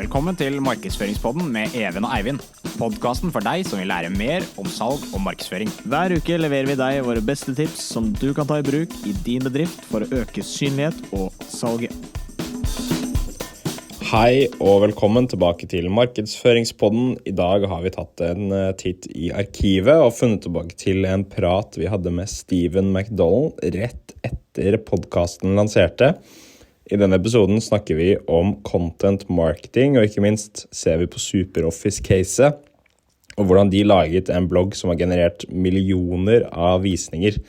Velkommen til Markedsføringspodden med Even og Eivind. Podcasten for deg som vil lære mer om salg og markedsføring. Hver uke leverer vi deg våre beste tips som du kan ta i bruk i din bedrift for å øke synlighet og salget. Hei og velkommen tilbake til Markedsføringspodden. I dag har vi tatt en titt i arkivet og funnet tilbake til en prat vi hadde med Steven Macdonald rett etter podcasten lanserte. I denne episoden snakker vi om content marketing, og ikke minst ser vi på SuperOffice-caset, og hvordan de laget en blogg som har generert millioner av visninger.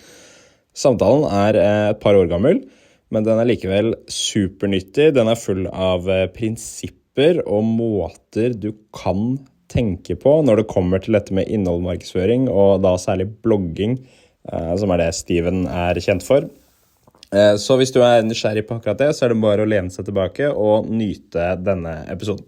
Samtalen er et par år gammel, men den er likevel supernyttig. Den er full av prinsipper og måter du kan tenke på når det kommer til dette med innholdsmarkedsføring, og da særlig blogging, som er det Steven er kjent for. Så hvis du er nysgjerrig på akkurat det, så er det bare å lene seg tilbake og nyte denne episoden.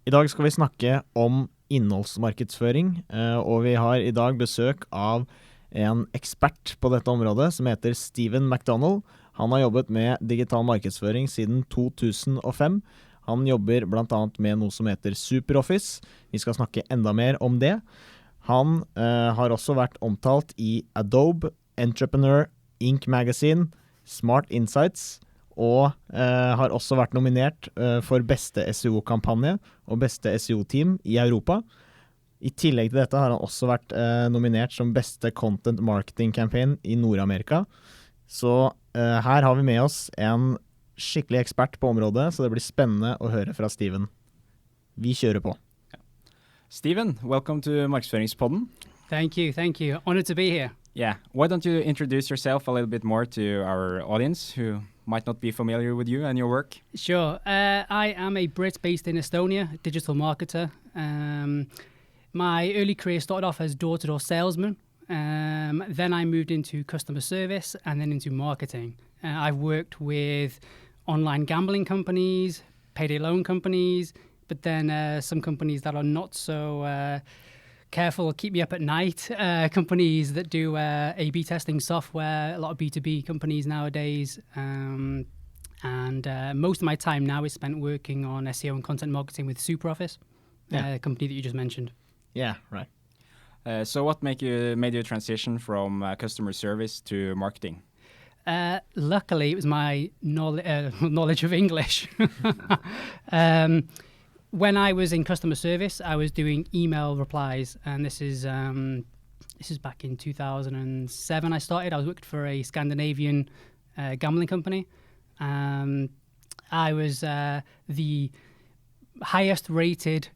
I dag skal vi snakke om innholdsmarkedsføring, og vi har i dag besøk av en ekspert på dette området som heter Steven Macdonald. Han har jobbet med digital markedsføring siden 2005. Han jobber blant annet med noe som heter SuperOffice. Vi skal snakke enda mer om det. Han har også vært omtalt i Adobe, Entrepreneur, Inc. Magazine, Smart Insights, og har også vært nominert for beste SEO-kampanje og beste SEO-team i Europa. I tillegg til dette har han også vært nominert som beste Content Marketing Campaign i Nord-Amerika. Så her har vi med oss en skikkelig ekspert på området, så det blir spennende å høre fra Steven. Vi kjører på. Steven, welcome to Markedsføringspodden. Thank you. Honored to be here. Yeah, why don't you introduce yourself a little bit more to our audience who might not be familiar with you and your work? Sure. I am a Brit based in Estonia, digital marketer. My early career started off as door-to-door salesman. Then I moved into customer service and then into marketing. I've worked with online gambling companies, payday loan companies, but then some companies that are not so careful, keep me up at night, companies that do A/B testing software, a lot of B2B companies nowadays. And most of my time now is spent working on SEO and content marketing with SuperOffice, a company that you just mentioned. Yeah, right. So what made you transition from customer service to marketing? Luckily, it was my knowledge of English. When I was in customer service, I was doing email replies, and this is back in 2007. I started. I was working for a Scandinavian gambling company. I was the highest rated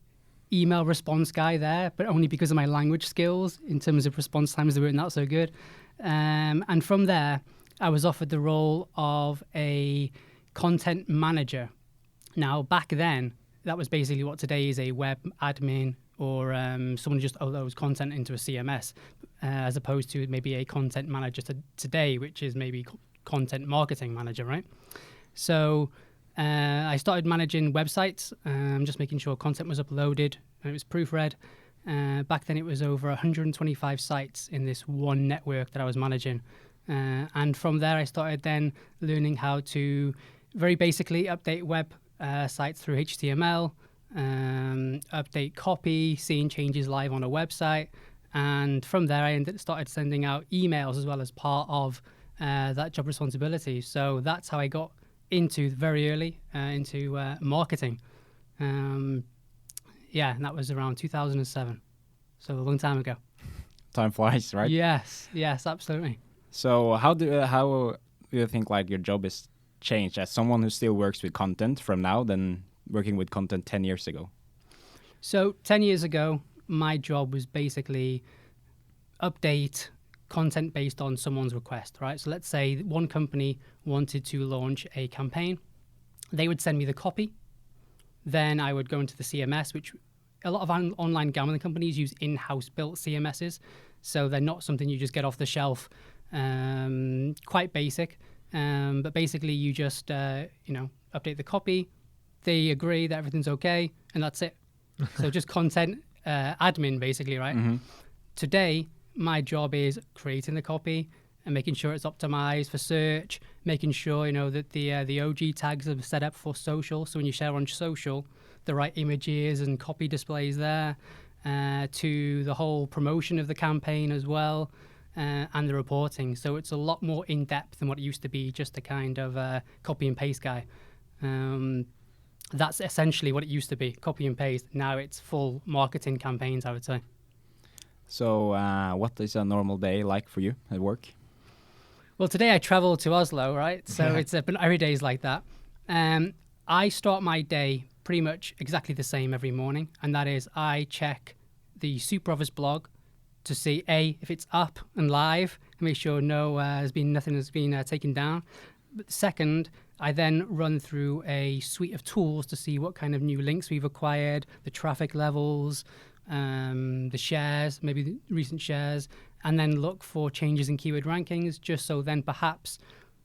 email response guy there, but only because of my language skills. In terms of response times, they weren't that so good. And from there, I was offered the role of a content manager. Now, back then, that was basically what today is a web admin or someone who just uploads content into a CMS, as opposed to maybe a content manager today, which is maybe content marketing manager, right? So I started managing websites, just making sure content was uploaded and it was proofread. Back then it was over 125 sites in this one network that I was managing. And from there I started then learning how to very basically update web sites through HTML, update copy, seeing changes live on a website. And from there I started sending out emails as well as part of that job responsibility. So that's how I got into very early into marketing. And that was around 2007. So a long time ago. Time flies, right? Yes, absolutely. So how do you think like your job is changed as someone who still works with content from now than working with content 10 years ago? So 10 years ago, my job was basically update content based on someone's request, right? So let's say one company wanted to launch a campaign. They would send me the copy. Then I would go into the CMS, which a lot of online gambling companies use in-house built CMSs. So they're not something you just get off the shelf, quite basic. But basically you just, update the copy. They agree that everything's okay, and that's it. So just content admin, basically, right? Mm-hmm. Today, my job is creating the copy, and making sure it's optimized for search, making sure, you know, that the OG tags are set up for social. So when you share on social, the right images and copy displays there, to the whole promotion of the campaign as well, and the reporting. So it's a lot more in-depth than what it used to be, just a kind of copy and paste guy. That's essentially what it used to be, copy and paste. Now it's full marketing campaigns, I would say. So what is a normal day like for you at work? Well, today I traveled to Oslo, right? So it's been every day is like that. I start my day pretty much exactly the same every morning, and that is I check the SuperOffice blog to see if it's up and live, and make sure nothing has been taken down. But second, I then run through a suite of tools to see what kind of new links we've acquired, the traffic levels, the shares, maybe the recent shares, and then look for changes in keyword rankings, just so then perhaps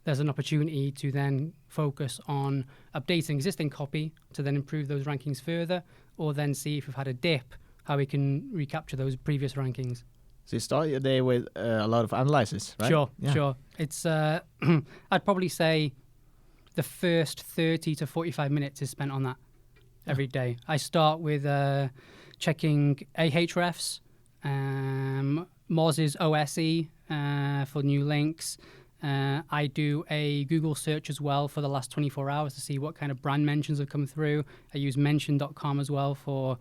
there's an opportunity to then focus on updating existing copy to then improve those rankings further, or then see if we've had a dip, how we can recapture those previous rankings. So you start your day with a lot of analysis, right? Sure. It's I'd probably say the first 30 to 45 minutes is spent on that every day. I start with checking Ahrefs, Moz's OSE for new links. I do a Google search as well for the last 24 hours to see what kind of brand mentions have come through. I use mention.com as well for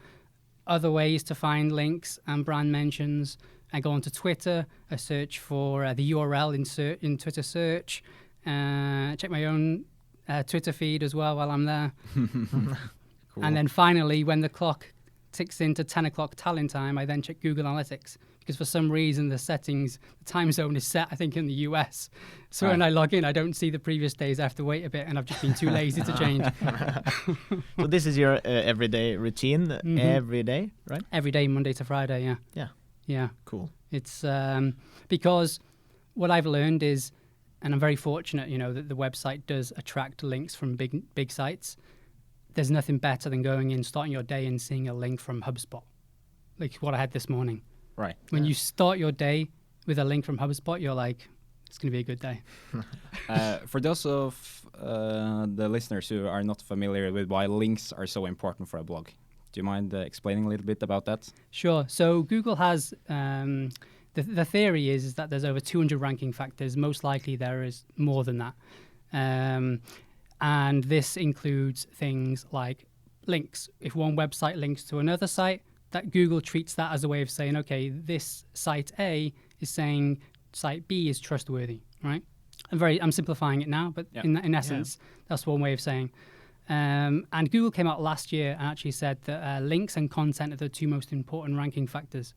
other ways to find links and brand mentions. I go onto Twitter, I search for the URL in Twitter search, check my own Twitter feed as well while I'm there. Cool. And then finally, when the clock ticks into 10 o'clock Tallinn time, I then check Google Analytics, because for some reason the time zone is set, I think, in the US. So when I log in, I don't see the previous days. I have to wait a bit, and I've just been too lazy to change. So this is your everyday routine, every day, right? Every day, Monday to Friday, yeah. Yeah. Cool. It's because what I've learned is, and I'm very fortunate, you know, that the website does attract links from big sites. There's nothing better than going in, starting your day and seeing a link from HubSpot, like what I had this morning. Right. When you start your day with a link from HubSpot, you're like, it's going to be a good day. For those of the listeners who are not familiar with why links are so important for a blog, do you mind explaining a little bit about that? Sure. So Google has, the theory is that there's over 200 ranking factors. Most likely there is more than that. And this includes things like links. If one website links to another site, that Google treats that as a way of saying, okay, this site A is saying site B is trustworthy, right? I'm simplifying it now, but in essence, that's one way of saying. And Google came out last year and actually said that links and content are the two most important ranking factors.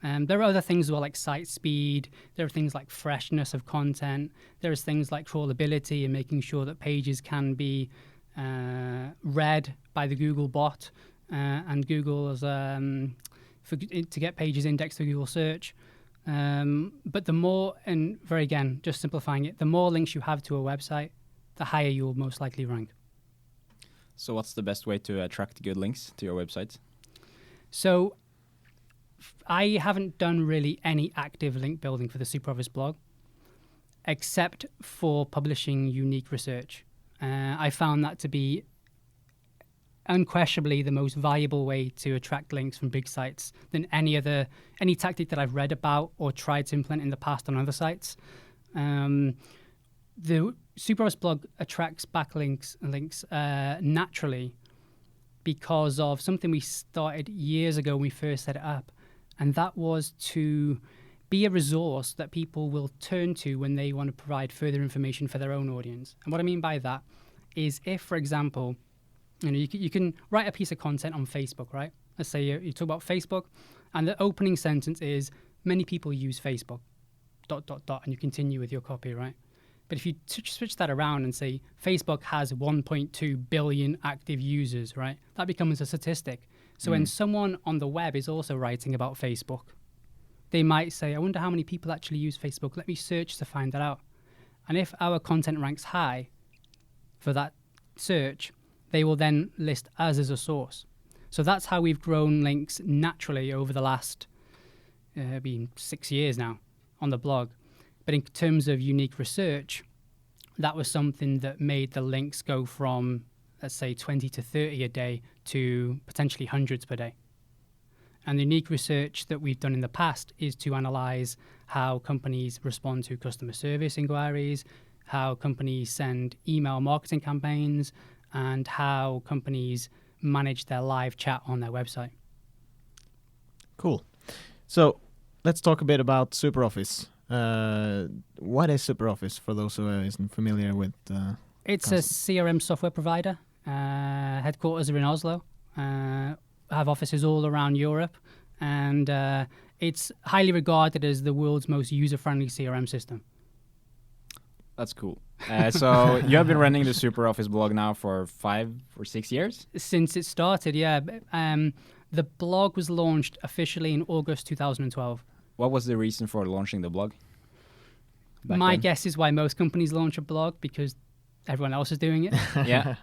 There are other things as well, like site speed. There are things like freshness of content. There's things like crawlability and making sure that pages can be read by the Google bot and Google as to get pages indexed to Google search. But the more, and very again, just simplifying it, the more links you have to a website, the higher you will most likely rank. So what's the best way to attract good links to your website? So I haven't done really any active link building for the SuperOffice blog, except for publishing unique research. I found that to be unquestionably the most valuable way to attract links from big sites than any tactic that I've read about or tried to implement in the past on other sites. The SuperOffice blog attracts backlinks and links naturally because of something we started years ago when we first set it up, and that was to be a resource that people will turn to when they want to provide further information for their own audience. And what I mean by that is if, for example, you know, you can write a piece of content on Facebook, right? Let's say you talk about Facebook, and the opening sentence is, many people use Facebook, ... and you continue with your copy, right? But if you switch that around and say, Facebook has 1.2 billion active users, right? That becomes a statistic. So when someone on the web is also writing about Facebook, they might say, I wonder how many people actually use Facebook. Let me search to find that out. And if our content ranks high for that search, they will then list us as a source. So that's how we've grown links naturally over the last 6 years now on the blog. But in terms of unique research, that was something that made the links go from, let's say, 20 to 30 a day to potentially hundreds per day. And the unique research that we've done in the past is to analyze how companies respond to customer service inquiries, how companies send email marketing campaigns, and how companies manage their live chat on their website. Cool. So let's talk a bit about SuperOffice. What is SuperOffice for those who isn't familiar with? It's a CRM software provider. Headquarters are in Oslo. Have offices all around Europe, and it's highly regarded as the world's most user-friendly CRM system. That's cool. So you have been running the SuperOffice blog now for 5 or 6 years? Since it started, yeah. The blog was launched officially in August 2012. What was the reason for launching the blog? My guess is why most companies launch a blog, because everyone else is doing it. Yeah.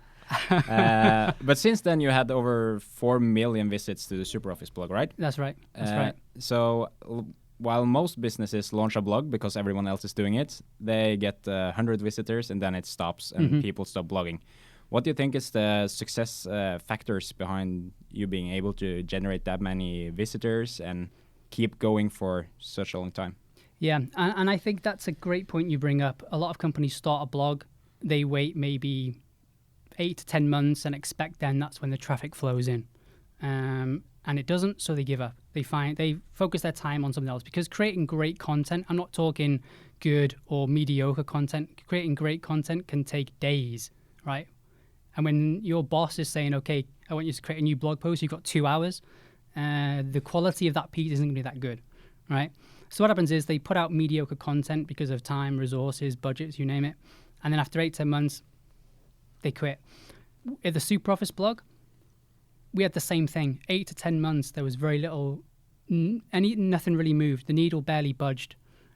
But since then, you had over 4 million visits to the SuperOffice blog, right? That's right. That's right. So while most businesses launch a blog because everyone else is doing it, they get 100 visitors and then it stops and people stop blogging. What do you think is the success factors behind you being able to generate that many visitors and keep going for such a long time? Yeah, and I think that's a great point you bring up. A lot of companies start a blog, they wait maybe 8 to 10 months and expect then that's when the traffic flows in. And it doesn't, so they give up. They focus their time on something else, because creating great content, I'm not talking good or mediocre content, creating great content can take days, right? And when your boss is saying, okay, I want you to create a new blog post, you've got 2 hours, the quality of that piece isn't going to be that good, right? So what happens is they put out mediocre content because of time, resources, budgets, you name it. And then after 8 to 10 months, they quit. At the SuperOffice blog, we had the same thing. 8 to 10 months, there was very little, nothing really moved. The needle barely budged.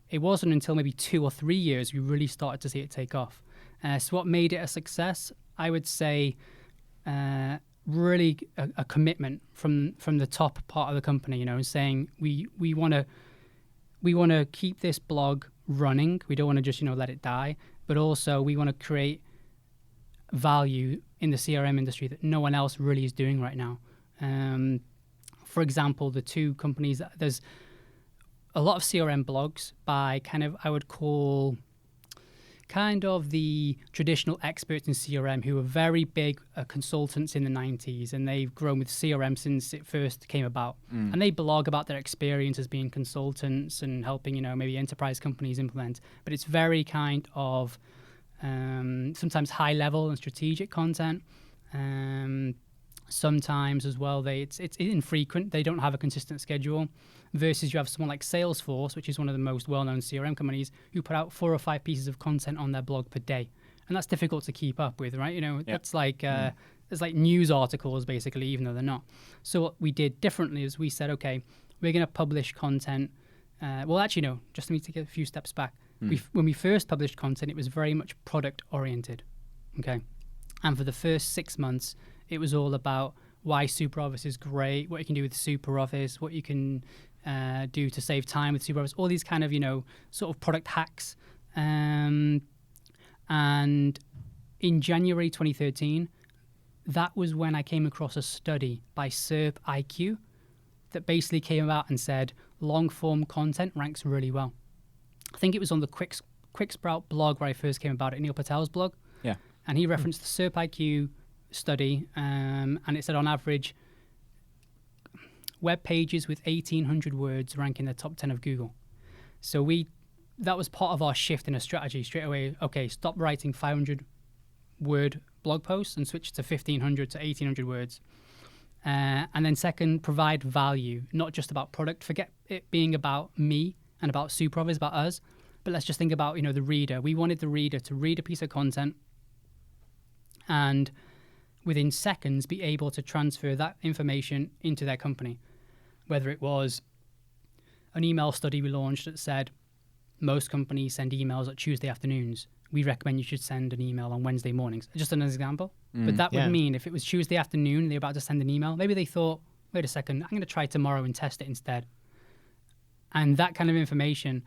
It wasn't until maybe 2 or 3 years we really started to see it take off. So what made it a success? I would say really a commitment from the top part of the company, you know, saying we want to keep this blog running. We don't want to just, let it die, but also we want to create value in the CRM industry that no one else really is doing right now. For example, the two companies, there's a lot of CRM blogs by I would call the traditional experts in CRM who are very big consultants in the 90s, and they've grown with CRM since it first came about. And they blog about their experience as being consultants and helping, maybe enterprise companies implement. But it's very sometimes high level and strategic content. Sometimes as well, it's infrequent. They don't have a consistent schedule. Versus you have someone like Salesforce, which is one of the most well-known CRM companies, who put out 4 or 5 pieces of content on their blog per day, and that's difficult to keep up with, right? That's like it's like news articles basically, even though they're not. So what we did differently is we said, okay, we're going to publish content. Just let me take a few steps back. When we first published content, it was very much product oriented, okay? And for the first 6 months, it was all about why SuperOffice is great, what you can do with SuperOffice, what you can do to save time with SuperOffice, all these sort of product hacks. And in January 2013, that was when I came across a study by SERP IQ that basically came out and said long form content ranks really well. I think it was on the Quick Sprout blog where I first came about it, Neil Patel's blog. Yeah. And he referenced the SERP IQ study, and it said on average, web pages with 1,800 words rank in the top 10 of Google. So that was part of our shift in a strategy straight away. Okay, stop writing 500 word blog posts and switch to 1,500 to 1,800 words. And then second, provide value, not just about product. Forget it being about me and about SuperOffice, about us, but let's just think about, the reader. We wanted the reader to read a piece of content and within seconds be able to transfer that information into their company. Whether it was an email study we launched that said most companies send emails at Tuesday afternoons. We recommend you should send an email on Wednesday mornings. Just an example. But that would mean if it was Tuesday afternoon, they're about to send an email, maybe they thought, wait a second, I'm going to try tomorrow and test it instead. And that kind of information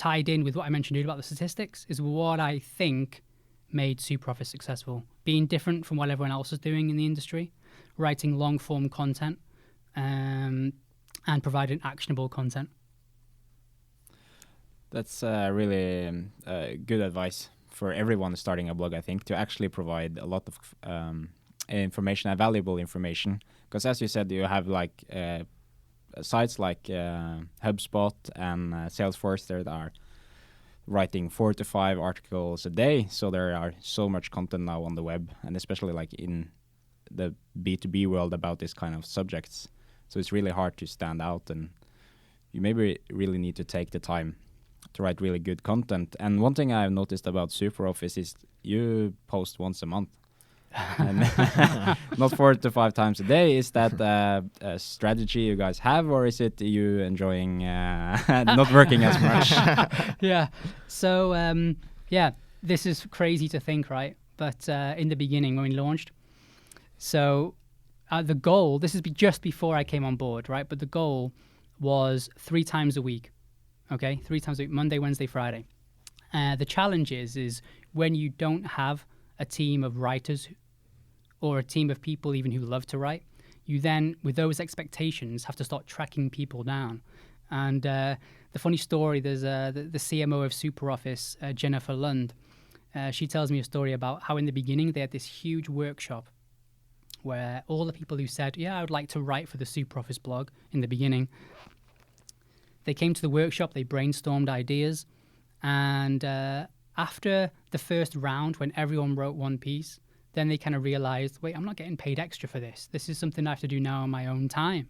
tied in with what I mentioned earlier about the statistics, is what I think made SuperOffice successful. Being different from what everyone else is doing in the industry, writing long-form content, and providing actionable content. That's really good advice for everyone starting a blog, I think, to actually provide a lot of information and valuable information. Because as you said, you have like sites like HubSpot and Salesforce that are writing 4 to 5 articles a day. So there are so much content now on the web, and especially like in the B2B world about this kind of subjects. So it's really hard to stand out, and you maybe really need to take the time to write really good content. And one thing I've noticed about SuperOffice is you post once a month. And not 4 to 5 times a day. Is that a strategy you guys have, or is it you enjoying not working as much? Yeah. So, this is crazy to think, right? But in the beginning, when we launched, so the goal, this is just before I came on board, right? But the goal was 3 times a week. Okay, 3 times a week, Monday, Wednesday, Friday. The challenge is when you don't have a team of writers or a team of people even who love to write, you then, with those expectations, have to start tracking people down. And the funny story, there's the CMO of SuperOffice, Jennifer Lund. She tells me a story about how in the beginning they had this huge workshop where all the people who said, yeah, I would like to write for the SuperOffice blog in the beginning, they came to the workshop, they brainstormed ideas, and after the first round, when everyone wrote one piece, then they kind of realized, wait, I'm not getting paid extra for this. This is something I have to do now on my own time.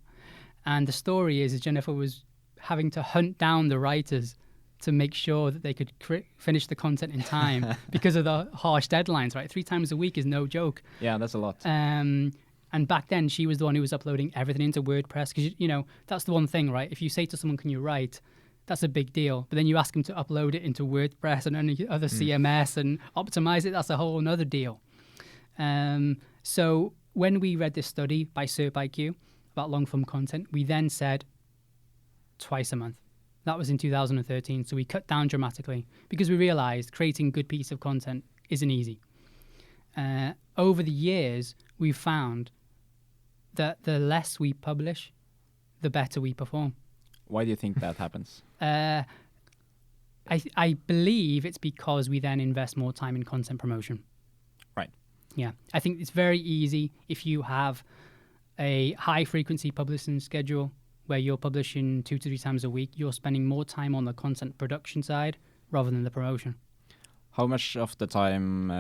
And the story is Jennifer was having to hunt down the writers to make sure that they could finish the content in time because of the harsh deadlines, right? 3 times a week is no joke. Yeah, that's a lot. And back then, she was the one who was uploading everything into WordPress. Because, you know, that's the one thing, right? If you say to someone, can you write? That's a big deal. But then you ask them to upload it into WordPress and any other CMS and optimize it. That's a whole other deal. So when we read this study by SERPIQ about long-form content, we then said twice a month. That was in 2013. So we cut down dramatically because we realized creating a good piece of content isn't easy. Over the years, we've found that the less we publish, the better we perform. Why do you think that happens? I believe it's because we then invest more time in content promotion. Right. Yeah. I think it's very easy if you have a high frequency publishing schedule where you're publishing 2 to 3 times a week, you're spending more time on the content production side rather than the promotion. How much of the time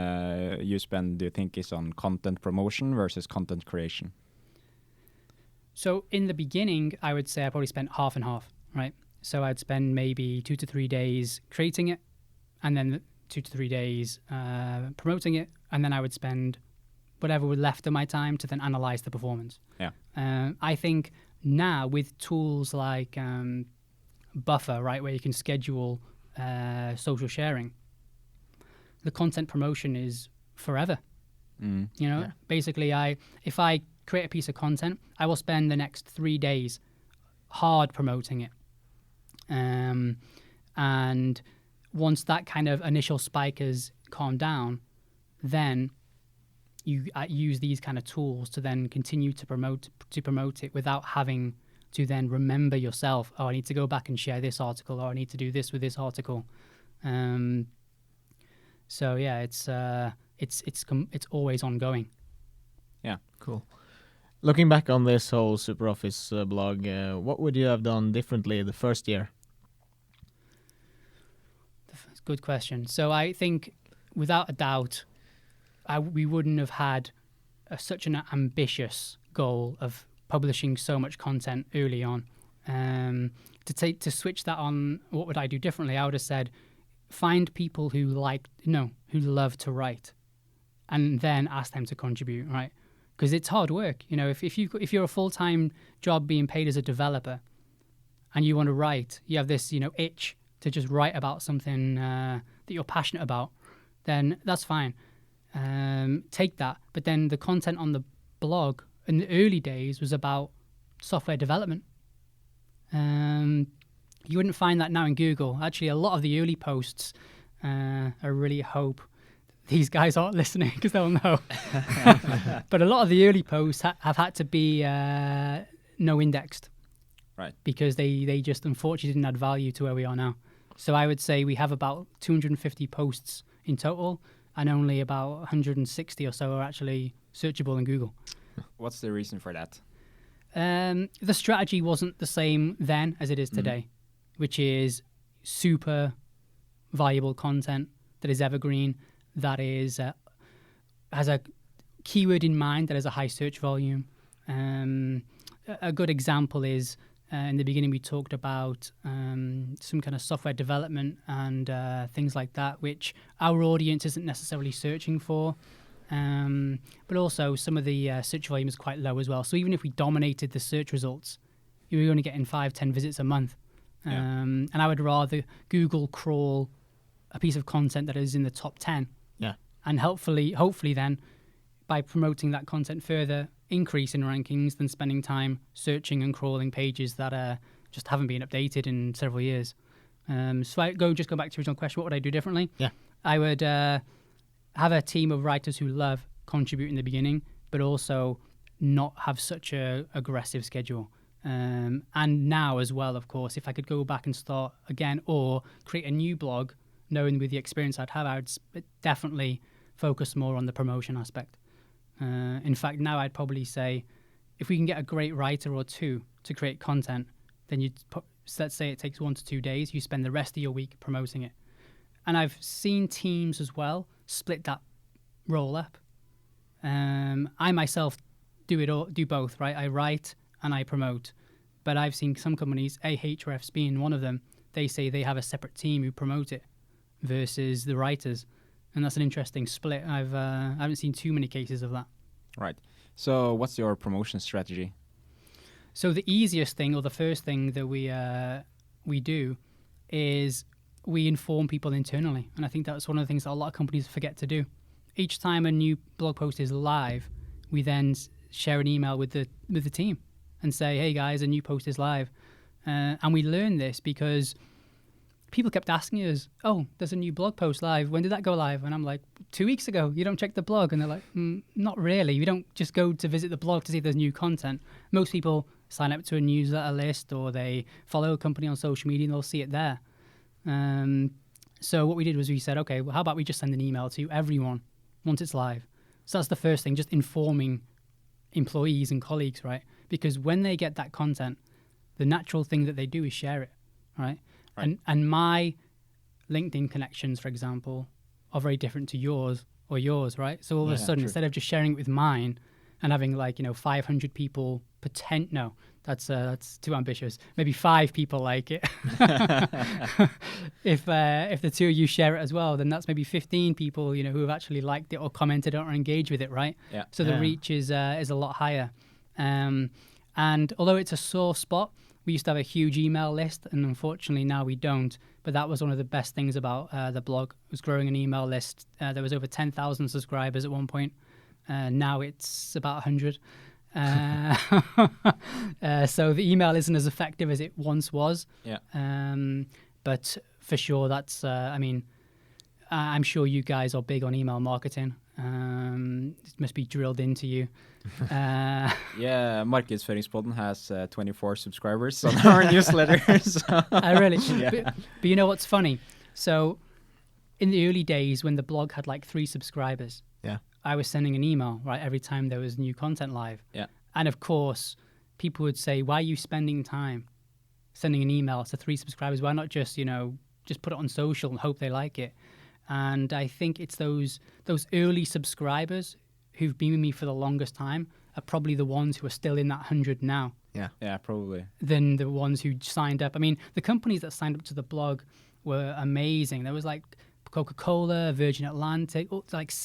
you spend do you think is on content promotion versus content creation? So in the beginning, I would say I probably spent half and half, right? So I'd spend maybe 2 to 3 days creating it, and then 2 to 3 days promoting it, and then I would spend whatever was left of my time to then analyze the performance. Yeah. I think now with tools like Buffer, right, where you can schedule social sharing, the content promotion is forever. You know, basically, if I create a piece of content, I will spend the next 3 days hard promoting it. And once that kind of initial spike has calmed down, then you use these kind of tools to then continue to promote it without having to then remember yourself, oh, I need to go back and share this article, or I need to do this with this article. So yeah, it's always ongoing. Yeah, cool. Looking back on this whole SuperOffice blog, what would you have done differently the first year? Good question. So I think, without a doubt, we wouldn't have had such an ambitious goal of publishing so much content early on. To switch that on, what would I do differently? I would have said, find people who love to write, and then ask them to contribute, right? Because it's hard work. You know, if you're a full-time job being paid as a developer, and you want to write, you have this, itch to just write about something that you're passionate about, then that's fine. Take that. But then the content on the blog in the early days was about software development. You wouldn't find that now in Google. Actually, a lot of the early posts, I really hope these guys aren't listening because they'll know. But a lot of the early posts have had to be no indexed. Right. Because they just unfortunately didn't add value to where we are now. So I would say we have about 250 posts in total, and only about 160 or so are actually searchable in Google. What's the reason for that? The strategy wasn't the same then as it is today, which is super valuable content that is evergreen, that is has a keyword in mind that has a high search volume. A good example is in the beginning we talked about some kind of software development and things like that, which our audience isn't necessarily searching for. But also some of the search volume is quite low as well. So even if we dominated the search results, you're only getting 5-10 visits a month. And I would rather Google crawl a piece of content that is in the top 10. Yeah. And hopefully then, by promoting that content further, increase in rankings than spending time searching and crawling pages that just haven't been updated in several years. So I go back to the original question, what would I do differently? Yeah. I would have a team of writers who love contribute in the beginning, but also not have such a aggressive schedule. And now as well, of course, if I could go back and start again or create a new blog, knowing with the experience I'd have, I would definitely focus more on the promotion aspect. In fact, now I'd probably say if we can get a great writer or two to create content, then let's say it takes 1 to 2 days, you spend the rest of your week promoting it. And I've seen teams as well split that role up. I myself do both, right? I write and I promote. But I've seen some companies, Ahrefs being one of them, they say they have a separate team who promote it versus the writers. And that's an interesting split. I haven't seen too many cases of that. Right. So what's your promotion strategy? So the easiest thing, or the first thing that we do, is we inform people internally. And I think that's one of the things that a lot of companies forget to do. Each time a new blog post is live, we then share an email with the team and say, hey guys, a new post is live. And we learn this because people kept asking us, oh, there's a new blog post live. When did that go live? And I'm like, 2 weeks ago. You don't check the blog. And they're like, not really. We don't just go to visit the blog to see if there's new content. Most people sign up to a newsletter list or they follow a company on social media and they'll see it there. So what we did was we said, okay, well, how about we just send an email to everyone once it's live? So that's the first thing, just informing employees and colleagues, right? Because when they get that content, the natural thing that they do is share it, right? And my LinkedIn connections, for example, are very different to yours, right? So all of a sudden, instead of just sharing it with mine and having 500 people that's too ambitious. Maybe 5 people like it. If the two of you share it as well, then that's maybe 15 people, who have actually liked it or commented or engaged with it, right? Yeah. So the reach is a lot higher. And although it's a sore spot, we used to have a huge email list, and unfortunately now we don't. But that was one of the best things about the blog, was growing an email list. There was over 10,000 subscribers at one point. Now it's about 100. So the email isn't as effective as it once was. Yeah. But for sure, that's, I'm sure you guys are big on email marketing. It must be drilled into you. Yeah, Markedsføringspodden has 24 subscribers on our newsletter. So. I really. But you know what's funny? So in the early days when the blog had 3 subscribers, I was sending an email, right, every time there was new content live. Yeah. And of course, people would say, why are you spending time sending an email to 3 subscribers? Why not just, just put it on social and hope they like it? And I think it's those early subscribers who've been with me for the longest time are probably the ones who are still in that 100 now. Yeah, probably. Than the ones who signed up. I mean, the companies that signed up to the blog were amazing. There was Coca-Cola, Virgin Atlantic,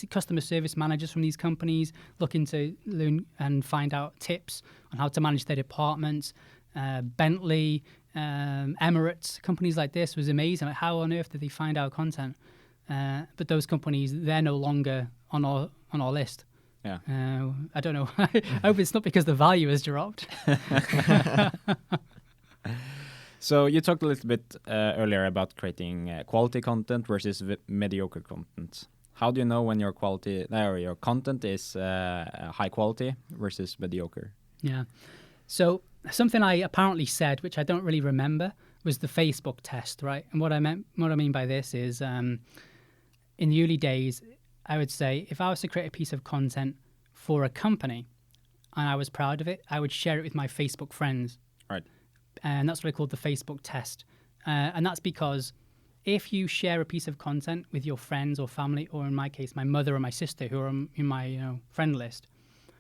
customer service managers from these companies looking to learn and find out tips on how to manage their departments. Bentley, Emirates, companies like this was amazing. How on earth did they find our content? But those companies, they're no longer on our list. Yeah. I don't know. I hope it's not because the value has dropped. So you talked a little bit earlier about creating quality content versus mediocre content. How do you know when your content is high quality versus mediocre? Yeah. So something I apparently said, which I don't really remember, was the Facebook test, right? And what I mean by this is, in the early days, I would say if I was to create a piece of content for a company and I was proud of it, I would share it with my Facebook friends. Right. And that's what I called the Facebook test. And that's because if you share a piece of content with your friends or family, or in my case, my mother or my sister who are in my friend list,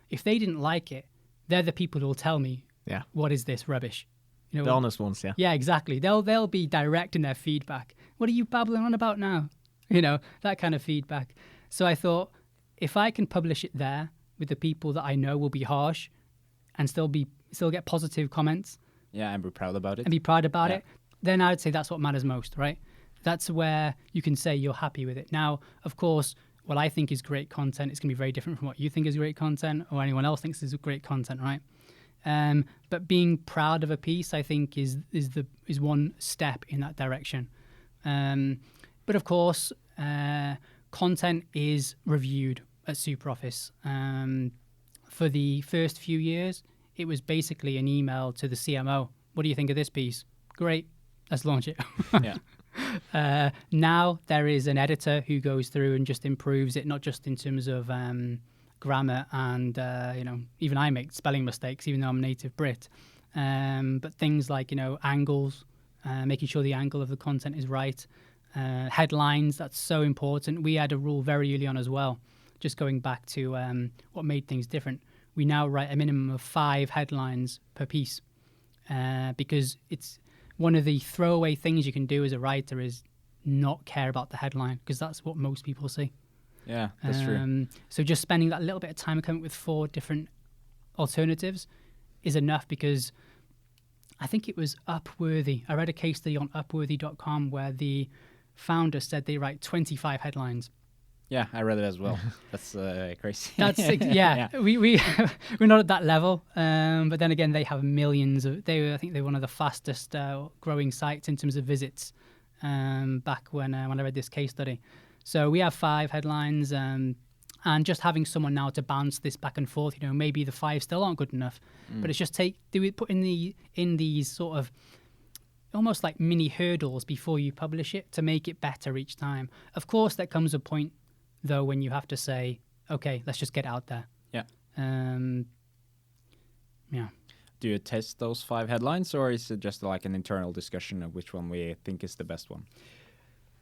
if they didn't like it, they're the people who will tell me, what is this rubbish? The honest ones, yeah. Yeah, exactly. They'll be direct in their feedback. What are you babbling on about now? That kind of feedback. So I thought, if I can publish it there with the people that I know will be harsh and still get positive comments. Yeah, and be proud about it. It. Then I would say that's what matters most, right? That's where you can say you're happy with it. Now, of course, what I think is great content is going to be very different from what you think is great content or anyone else thinks is great content, right? But being proud of a piece, I think, is one step in that direction. But of course, content is reviewed at SuperOffice. For the first few years, it was basically an email to the CMO. What do you think of this piece? Great, let's launch it. Yeah. Now there is an editor who goes through and just improves it, not just in terms of grammar and even I make spelling mistakes, even though I'm a native Brit. But things like angles, making sure the angle of the content is right. Headlines, that's so important. We had a rule very early on as well, just going back to what made things different. We now write a minimum of 5 headlines per piece because it's one of the throwaway things you can do as a writer is not care about the headline, because that's what most people see. Yeah, that's true. So just spending that little bit of time coming up with 4 different alternatives is enough, because I think it was Upworthy. I read a case study on Upworthy.com where the founder said they write 25 headlines. Yeah, I read it as well. That's crazy. That's we're not at that level, but then again, they have millions of. I think they're one of the fastest growing sites in terms of visits. Back when I read this case study, so we have 5 headlines, and just having someone now to bounce this back and forth. Maybe the 5 still aren't good enough, but it's just put in these sort of almost like mini hurdles before you publish it to make it better each time. Of course, there comes a point though when you have to say, okay, let's just get out there. Yeah. Yeah. Do you test those 5 headlines, or is it just like an internal discussion of which one we think is the best one?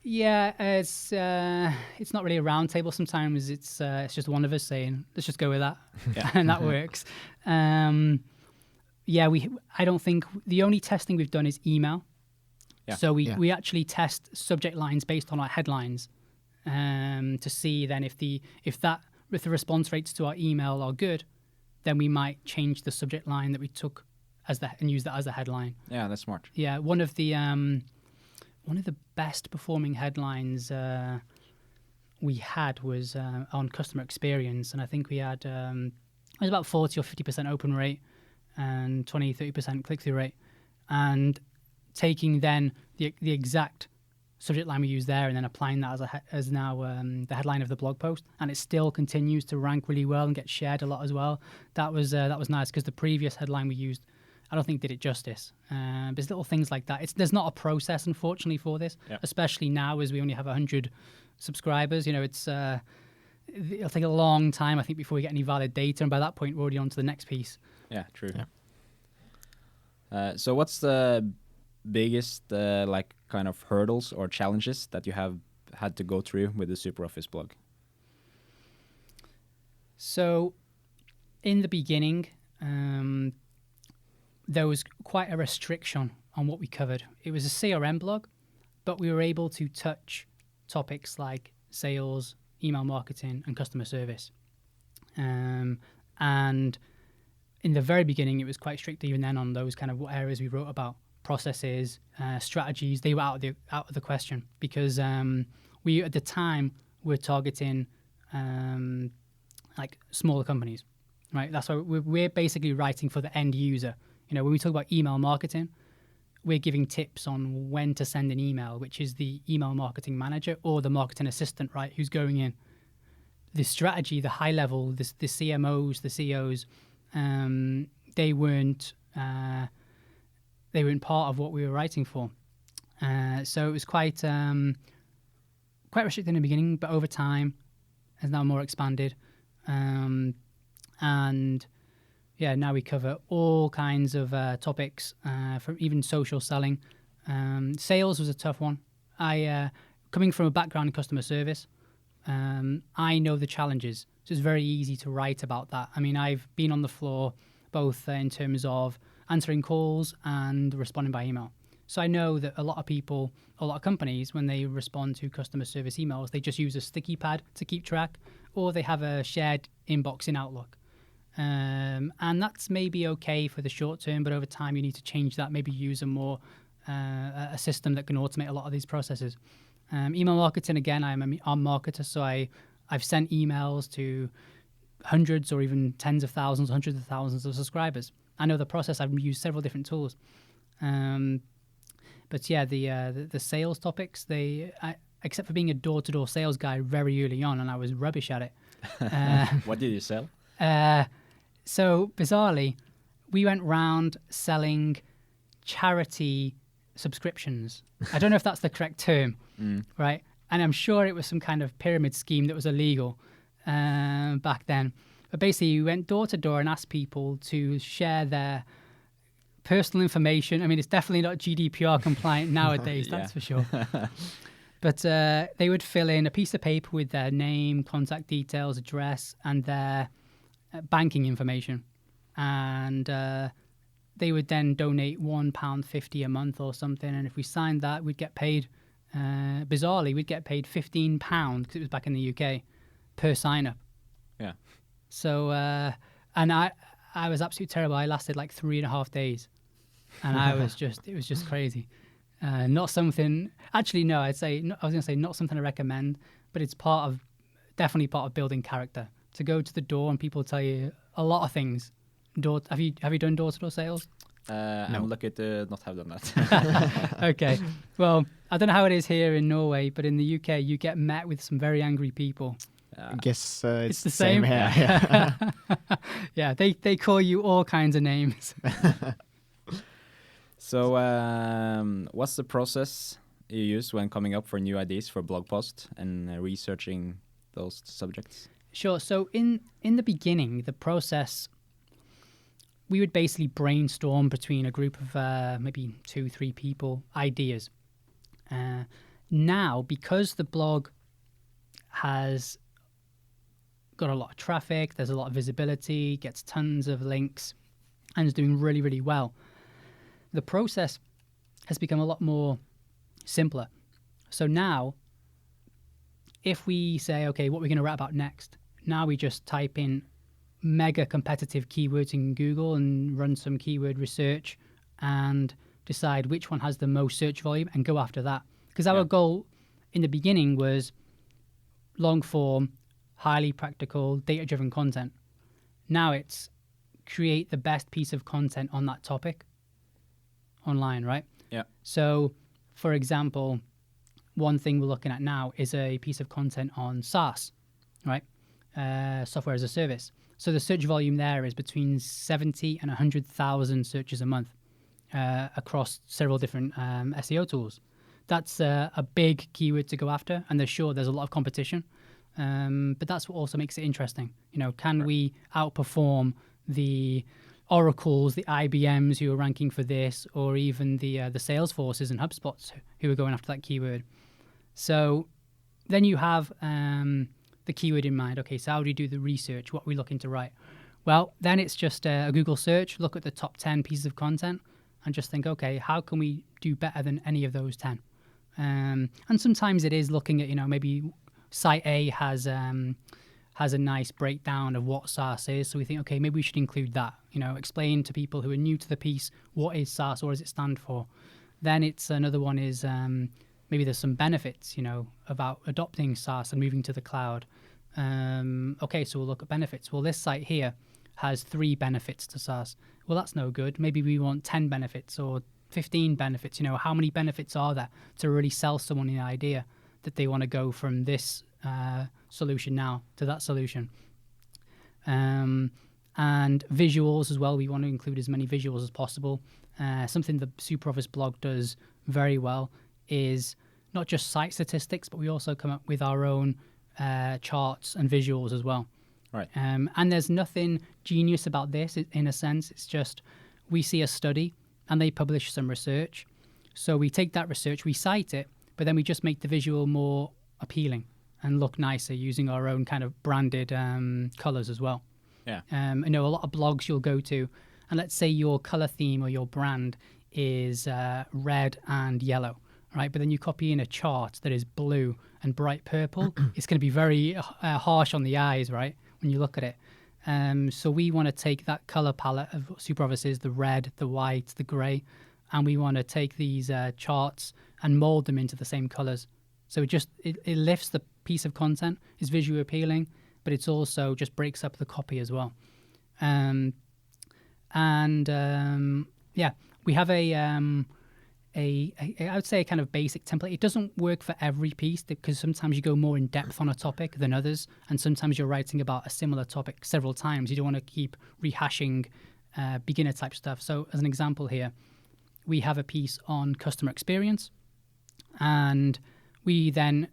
Yeah, it's not really a round table. Sometimes it's just one of us saying, let's just go with that. Yeah. And that works. I don't think the only testing we've done is email. Yeah. So we actually test subject lines based on our headlines to see then if the response rates to our email are good, then we might change the subject line that we took and use that as a headline. Yeah, that's smart. Yeah, one of the best performing headlines we had was on customer experience, and I think we had it was about 40 or 50% open rate and 20-30% click-through rate, and taking then the exact subject line we use there and then applying that as now the headline of the blog post, and it still continues to rank really well and get shared a lot as well. That was nice, because the previous headline we used, I don't think did it justice. There's little things like that. There's not a process, unfortunately, for this, especially now as we only have 100 subscribers. It'll take a long time, I think, before we get any valid data, and by that point we're already on to the next piece. Yeah, true. Yeah. So what's the biggest kind of hurdles or challenges that you have had to go through with the SuperOffice blog? So in the beginning, there was quite a restriction on what we covered. It was a CRM blog, but we were able to touch topics like sales, email marketing, and customer service. And in the very beginning, it was quite strict even then on those kind of areas we wrote about. Processes, strategies, they were out of the question, because we at the time were targeting like smaller companies, right? That's why we're basically writing for the end user. When we talk about email marketing, we're giving tips on when to send an email, which is the email marketing manager or the marketing assistant, right, who's going in. The strategy, the high level, the CMOs, the CEOs, they weren't part of what we were writing for. So it was quite restricted in the beginning, but over time has now more expanded. And yeah, now we cover all kinds of topics, from even social selling. Sales was a tough one. Coming from a background in customer service, I know the challenges. So it's very easy to write about that. I mean, I've been on the floor both in terms of answering calls and responding by email. So I know that a lot of people, a lot of companies, when they respond to customer service emails, they just use a sticky pad to keep track, or they have a shared inbox in Outlook. And that's maybe okay for the short term, but over time you need to change that, maybe use a system that can automate a lot of these processes. Email marketing, again, I'm a marketer, so I've sent emails to hundreds or even tens of thousands, hundreds of thousands of subscribers. I know the process. I've used several different tools. But yeah, the sales topics, except for being a door-to-door sales guy very early on, and I was rubbish at it. What did you sell? So bizarrely, we went round selling charity subscriptions. I don't know if that's the correct term, right? And I'm sure it was some kind of pyramid scheme that was illegal back then. But basically, we went door to door and asked people to share their personal information. I mean, it's definitely not GDPR compliant nowadays, that's for sure. But they would fill in a piece of paper with their name, contact details, address, and their banking information. And they would then donate £1.50 a month or something. And if we signed that, we'd get paid, bizarrely, we'd get paid £15, because it was back in the UK, per sign-up. Yeah. So, and I was absolutely terrible. I lasted like 3.5 days. And it was just crazy. Not something, actually, no, I was going to say not something I recommend, but it's definitely part of building character. To go to the door and people tell you a lot of things. Have you done door-to-door sales? No. I'm lucky to not have done that. Okay. Well, I don't know how it is here in Norway, but in the UK, you get met with some very angry people. I guess it's the same here. Yeah. Yeah, they call you all kinds of names. So what's the process you use when coming up for new ideas for blog posts and researching those subjects? Sure. So in the beginning, the process, we would basically brainstorm between a group of maybe 2-3 people, ideas. Now, because the blog has got a lot of traffic, there's a lot of visibility, gets tons of links, and is doing really, really well, the process has become a lot more simpler. So now, if we say, okay, what are we going to write about next? Now we just type in mega competitive keywords in Google and run some keyword research and decide which one has the most search volume and go after that. Because our goal in the beginning was long form, highly practical, data-driven content. Now it's create the best piece of content on that topic online, right? Yeah. So, for example, one thing we're looking at now is a piece of content on SaaS, right? Software as a service. So the search volume there is between 70 and 100,000 searches a month across several different SEO tools. That's a big keyword to go after, and there's a lot of competition. But that's what also makes it interesting. You know, can we outperform the Oracles, the IBMs who are ranking for this, or even the Salesforces and HubSpots who are going after that keyword? So then you have the keyword in mind. Okay, so how do you do the research? What are we looking to write? Well, then it's just a Google search, look at the top 10 pieces of content and just think, okay, how can we do better than any of those 10? And sometimes it is looking at, maybe site A has a nice breakdown of what SaaS is. So we think, okay, maybe we should include that, explain to people who are new to the piece, what is SaaS, what does it stand for? Then it's another one is maybe there's some benefits, about adopting SaaS and moving to the cloud. Okay, so we'll look at benefits. Well, this site here has 3 benefits to SaaS. Well, that's no good. Maybe we want 10 benefits or 15 benefits. How many benefits are there to really sell someone the idea that they want to go from this solution now to that solution? And visuals as well. We want to include as many visuals as possible. Something the SuperOffice blog does very well is not just site statistics, but we also come up with our own charts and visuals as well. Right. And there's nothing genius about this in a sense. It's just we see a study and they publish some research. So we take that research, we cite it, but then we just make the visual more appealing and look nicer using our own kind of branded colors as well. Yeah. A lot of blogs you'll go to, and let's say your color theme or your brand is red and yellow, right? But then you copy in a chart that is blue and bright purple. It's going to be very harsh on the eyes, right, when you look at it. So we want to take that color palette of SuperOffice's, the red, the white, the gray, and we want to take these charts and mold them into the same colors. So it lifts the piece of content, is visually appealing, but it's also just breaks up the copy as well. We have I would say a kind of basic template. It doesn't work for every piece because sometimes you go more in depth on a topic than others, and sometimes you're writing about a similar topic several times. You don't want to keep rehashing beginner type stuff. So as an example here, we have a piece on customer experience, and we then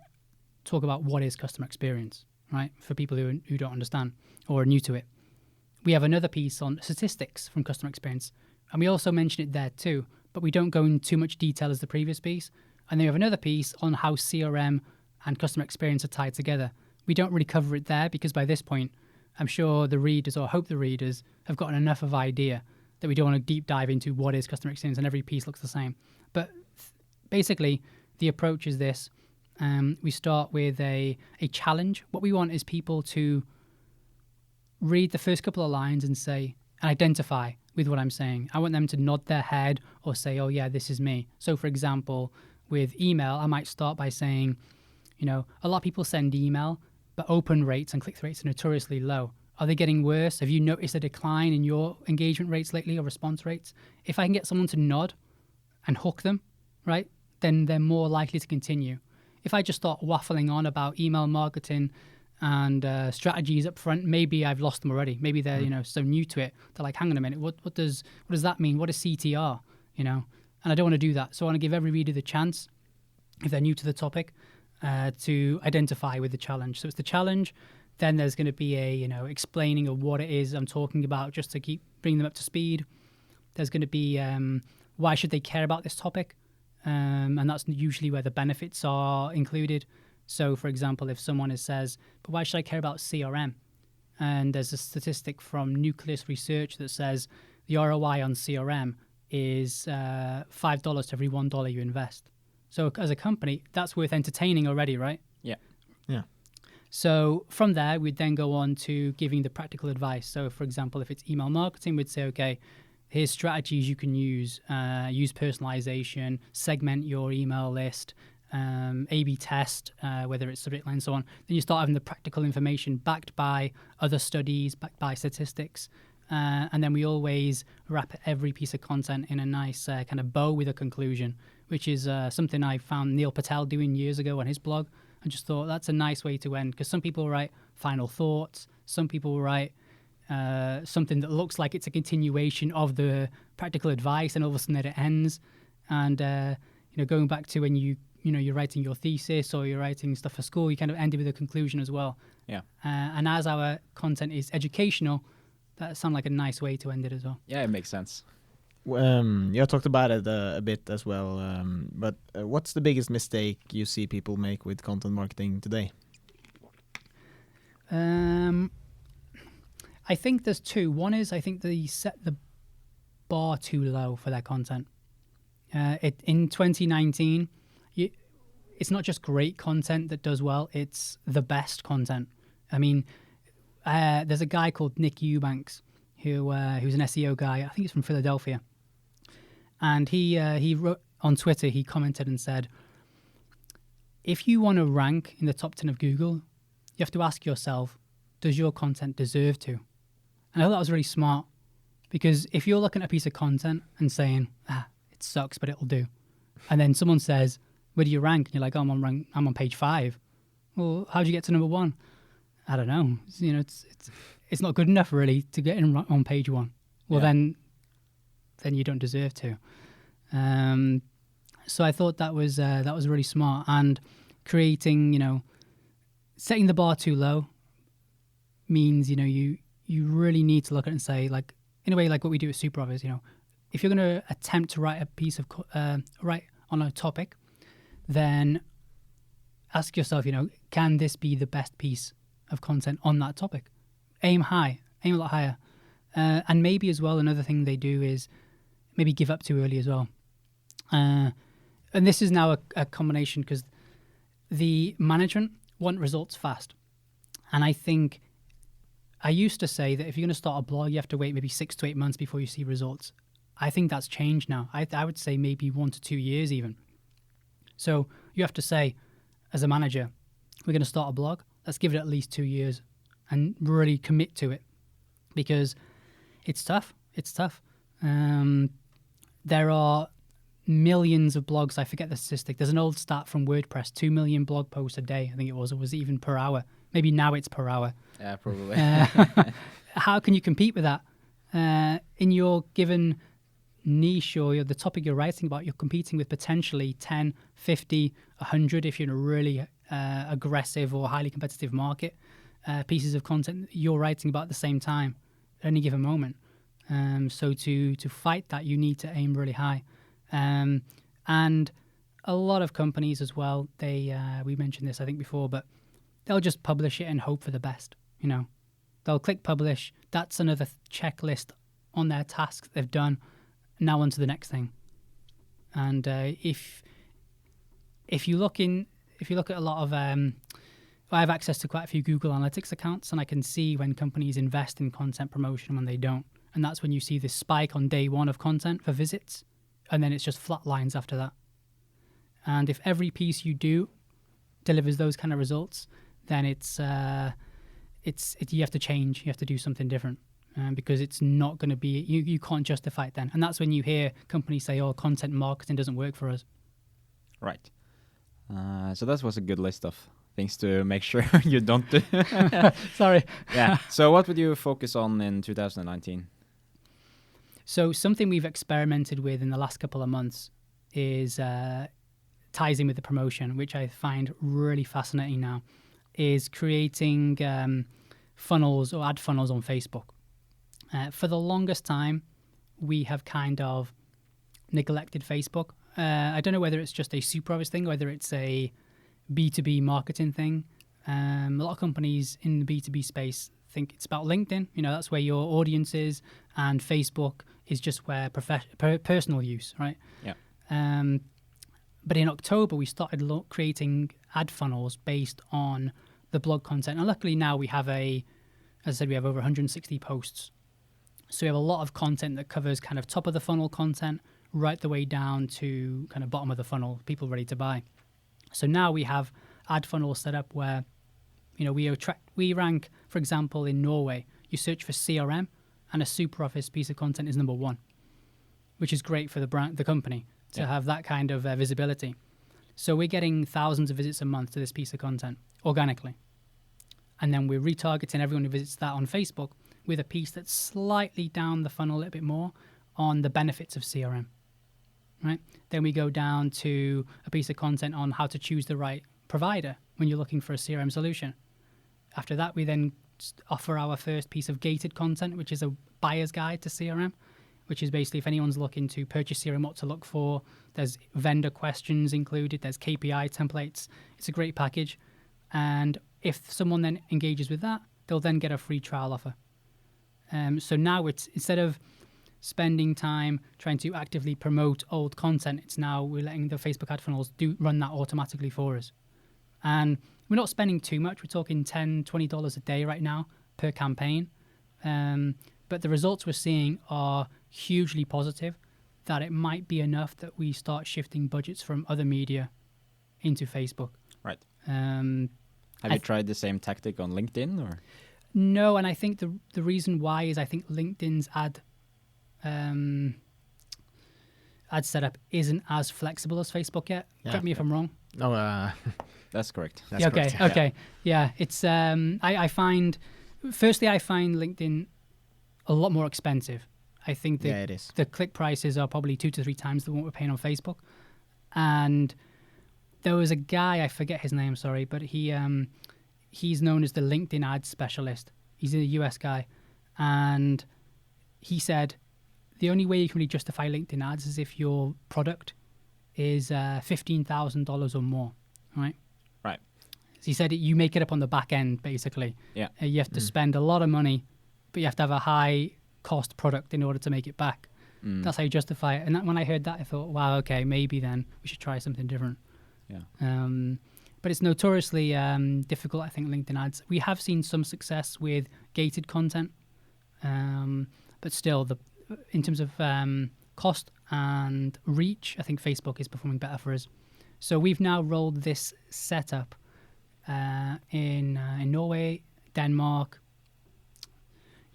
talk about what is customer experience, right? For people who don't understand or are new to it. We have another piece on statistics from customer experience, and we also mention it there too, but we don't go into too much detail as the previous piece. And then we have another piece on how CRM and customer experience are tied together. We don't really cover it there because by this point, I'm sure the readers, or hope the readers, have gotten enough of idea that we don't want to deep dive into what is customer experience, and every piece looks the same. But basically, the approach is this. We start with a challenge. What we want is people to read the first couple of lines and identify with what I'm saying. I want them to nod their head or say, oh yeah, this is me. So for example, with email, I might start by saying, a lot of people send email, but open rates and click-through rates are notoriously low. Are they getting worse? Have you noticed a decline in your engagement rates lately or response rates? If I can get someone to nod and hook them, right, then they're more likely to continue. If I just start waffling on about email marketing and strategies up front, maybe I've lost them already. Maybe they're so new to it, they're like, hang on a minute, what does that mean? What is CTR? And I don't want to do that. So I want to give every reader the chance, if they're new to the topic, to identify with the challenge. So it's the challenge. Then there's going to be a explaining of what it is I'm talking about, just to keep bringing them up to speed. There's going to be why should they care about this topic, and that's usually where the benefits are included. So, for example, if someone says, but why should I care about CRM? And there's a statistic from Nucleus Research that says the ROI on CRM is $5 to every $1 you invest. So as a company, that's worth entertaining already, right? Yeah. Yeah. So from there, we'd then go on to giving the practical advice. So, for example, if it's email marketing, we'd say, okay, here's strategies you can use. Use personalization, segment your email list, A/B test, whether it's subject line and so on. Then you start having the practical information backed by other studies, backed by statistics. And then we always wrap every piece of content in a nice kind of bow with a conclusion, which is something I found Neil Patel doing years ago on his blog. I just thought that's a nice way to end, because some people write final thoughts, some people write something that looks like it's a continuation of the practical advice, and all of a sudden it ends. And going back to when you're writing your thesis or you're writing stuff for school, you kind of end it with a conclusion as well. Yeah. And as our content is educational, that sounds like a nice way to end it as well. Yeah, it makes sense. You talked about it a bit as well, but what's the biggest mistake you see people make with content marketing today? I think there's two. One is I think they set the bar too low for their content. In 2019, it's not just great content that does well, it's the best content. I mean, there's a guy called Nick Eubanks who's an SEO guy. I think he's from Philadelphia. And he wrote on Twitter, he commented and said, if you want to rank in the top 10 of Google, you have to ask yourself, does your content deserve to? And I thought that was really smart, because if you're looking at a piece of content and saying, it sucks, but it'll do. And then someone says, where do you rank? And you're like, oh, I'm on page 5. Well, how'd you get to number 1? I don't know. It's not good enough really to get in on page 1. Well, then you don't deserve to. So I thought that was really smart, and creating, setting the bar too low means, you really need to look at it and say, like, in a way, like what we do at SuperOffice, if you're going to attempt to write a piece of write on a topic, then ask yourself, can this be the best piece of content on that topic? Aim high, aim a lot higher. And maybe as well, another thing they do is maybe give up too early as well. And this is now a combination, because the management want results fast. And I think I used to say that if you're going to start a blog, you have to wait maybe 6 to 8 months before you see results. I think that's changed now. I would say maybe 1 to 2 years even. So you have to say, as a manager, we're going to start a blog. Let's give it at least 2 years and really commit to it, because it's tough. It's tough. There are millions of blogs. I forget the statistic. There's an old stat from WordPress, 2 million blog posts a day. I think it was even per hour. Maybe now it's per hour. Yeah, probably. How can you compete with that? In your given niche or the topic you're writing about, you're competing with potentially 10, 50, 100 if you're in a really aggressive or highly competitive market, pieces of content you're writing about at the same time at any given moment. So to fight that, you need to aim really high. And a lot of companies as well, we mentioned this I think before, but they'll just publish it and hope for the best. They'll click publish. That's another checklist on their tasks they've done. Now on to the next thing. And if you look at a lot of, I have access to quite a few Google Analytics accounts, and I can see when companies invest in content promotion and when they don't. And that's when you see this spike on day 1 of content for visits, and then it's just flat lines after that. And if every piece you do delivers those kind of results, then you have to change. You have to do something different, because it's not going to be. You can't justify it then. And that's when you hear companies say, "Oh, content marketing doesn't work for us." Right. So that was a good list of things to make sure you don't do. Sorry. Yeah. So what would you focus on in 2019? So something we've experimented with in the last couple of months is ties in with the promotion, which I find really fascinating now, is creating funnels or ad funnels on Facebook. For the longest time, we have kind of neglected Facebook. I don't know whether it's just a SuperOffice thing, whether it's a B2B marketing thing. A lot of companies in the B2B space think it's about LinkedIn. That's where your audience is, and Facebook is just where personal use, right? Yeah. But in October, we started creating ad funnels based on the blog content. And luckily now we have as I said, we have over 160 posts. So we have a lot of content that covers kind of top of the funnel content right the way down to kind of bottom of the funnel, people ready to buy. So now we have ad funnels set up where, we rank, for example, in Norway, you search for CRM and a SuperOffice piece of content is number 1, which is great for the company to have that kind of visibility. So we're getting thousands of visits a month to this piece of content organically. And then we're retargeting everyone who visits that on Facebook with a piece that's slightly down the funnel a little bit more on the benefits of CRM, right? Then we go down to a piece of content on how to choose the right provider when you're looking for a CRM solution. After that, we then offer our first piece of gated content, which is a buyer's guide to CRM, which is basically if anyone's looking to purchase CRM, what to look for. There's vendor questions included. There's KPI templates. It's a great package. And if someone then engages with that, they'll then get a free trial offer. So now it's, instead of spending time trying to actively promote old content, it's now we're letting the Facebook ad funnels run that automatically for us. And we're not spending too much. We're talking $10, $20 a day right now per campaign. But the results we're seeing are hugely positive, that it might be enough that we start shifting budgets from other media into Facebook. Right. Have you tried the same tactic on LinkedIn or? No, and I think the reason why is I think LinkedIn's ad ad setup isn't as flexible as Facebook yet. Correct me if I'm wrong. No, That's correct. that's okay, correct. okay. Yeah, it's I find LinkedIn a lot more expensive. I think Yeah, it is. the click prices are probably 2 to 3 times the what we're paying on Facebook. And there was a guy, I forget his name, sorry, but he's known as the LinkedIn ad specialist. He's a US guy. And he said the only way you can really justify LinkedIn ads is if your product is $15,000 or more, right? Right. So he said you make it up on the back end, basically. Yeah. You have to spend a lot of money, but you have to have a high cost product in order to make it back. That's how you justify it. And when I heard that, I thought, wow, okay, maybe then we should try something different. Yeah. But it's notoriously difficult, I think, LinkedIn ads. We have seen some success with gated content, but still, in terms of cost and reach, I think Facebook is performing better for us. So we've now rolled this setup in Norway, Denmark,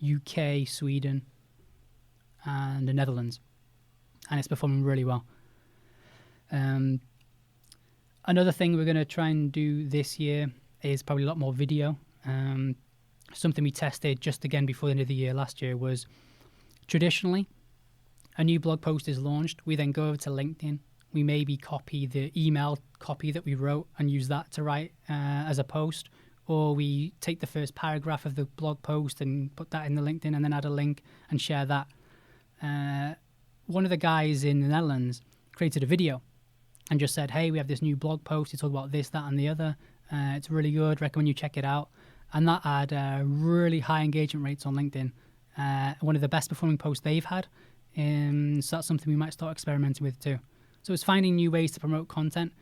UK, Sweden, and the Netherlands, and it's performing really well. Another thing we're going to try and do this year is probably a lot more video. Something we tested just again before the end of the year last year was traditionally a new blog post is launched. We then go over to LinkedIn. We maybe copy the email copy that we wrote and use that to write as a post. Or we take the first paragraph of the blog post and put that in the LinkedIn and then add a link and share that. One of the guys in the Netherlands created a video and just said, hey, we have this new blog post. It's all about this, that, and the other. It's really good. Recommend you check it out. And that had really high engagement rates on LinkedIn. One of the best performing posts they've had. So that's something we might start experimenting with too. So it's finding new ways to promote content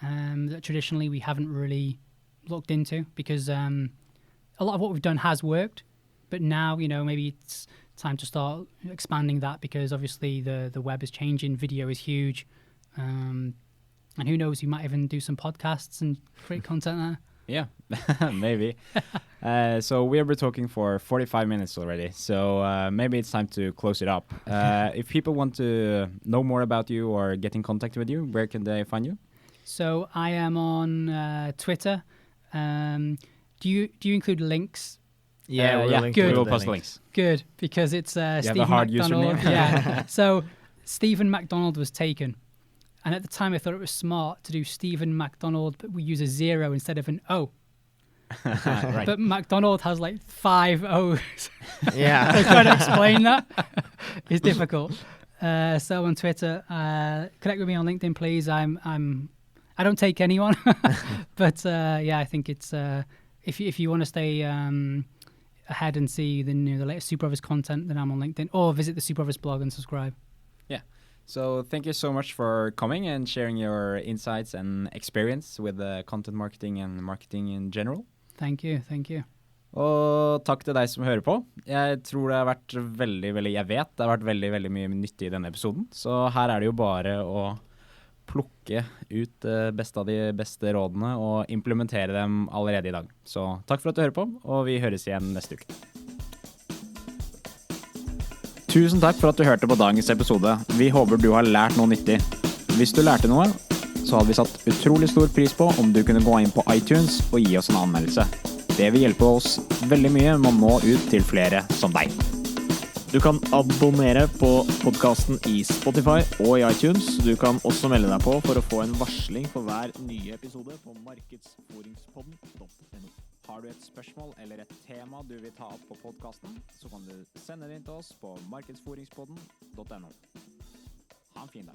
that traditionally we haven't really looked into, because a lot of what we've done has worked, but now, maybe it's time to start expanding that, because obviously the web is changing, video is huge, and who knows, you might even do some podcasts and create content there. Yeah, maybe. So we have been talking for 45 minutes already, so maybe it's time to close it up. If people want to know more about you or get in contact with you, where can they find you? So I am on Twitter. Do you include links? Yeah, we will post links. Good, because it's Steven a hard Macdonald. username? Yeah. So Steven Macdonald was taken. And at the time, I thought it was smart to do Steven Macdonald, but we use a 0 instead of an O. Right. But Macdonald has like 5 O's. Yeah. So trying to explain that is difficult. So on Twitter, connect with me on LinkedIn, please. I don't take anyone, but I think it's if you want to stay ahead and see the latest Super Office content, then I'm on LinkedIn, or visit the Super Office blog and subscribe. Yeah. So thank you so much for coming and sharing your insights and experience with content marketing and marketing in general. Thank you. Og takk til deg som hører på. Jeg tror det har vært jeg vet det har vært veldig mye nyttig i denne episoden. Så her er det jo bare å plukke ut det beste av de beste rådene og implementere dem allerede i dag. Så takk for at du hører på, og vi høres igjen neste uke. Tusen takk for at du hørte på dagens episode. Vi håper du har lært noe nyttig. Hvis du lærte noe, så hadde vi satt utrolig stor pris på om du kunne gå inn på iTunes og gi oss en anmeldelse. Det vil hjelpe oss veldig mye med å nå ut til flere som deg. Du kan abonnere på podcasten i Spotify og i iTunes. Du kan også melde deg på for å få en varsling for hver nye episode på markedsføringspodden.no. Har du et spørsmål eller et tema du vil ta opp på podcasten, så kan du sende det inn til oss på markedsføringspodden.no. Ha en fin dag.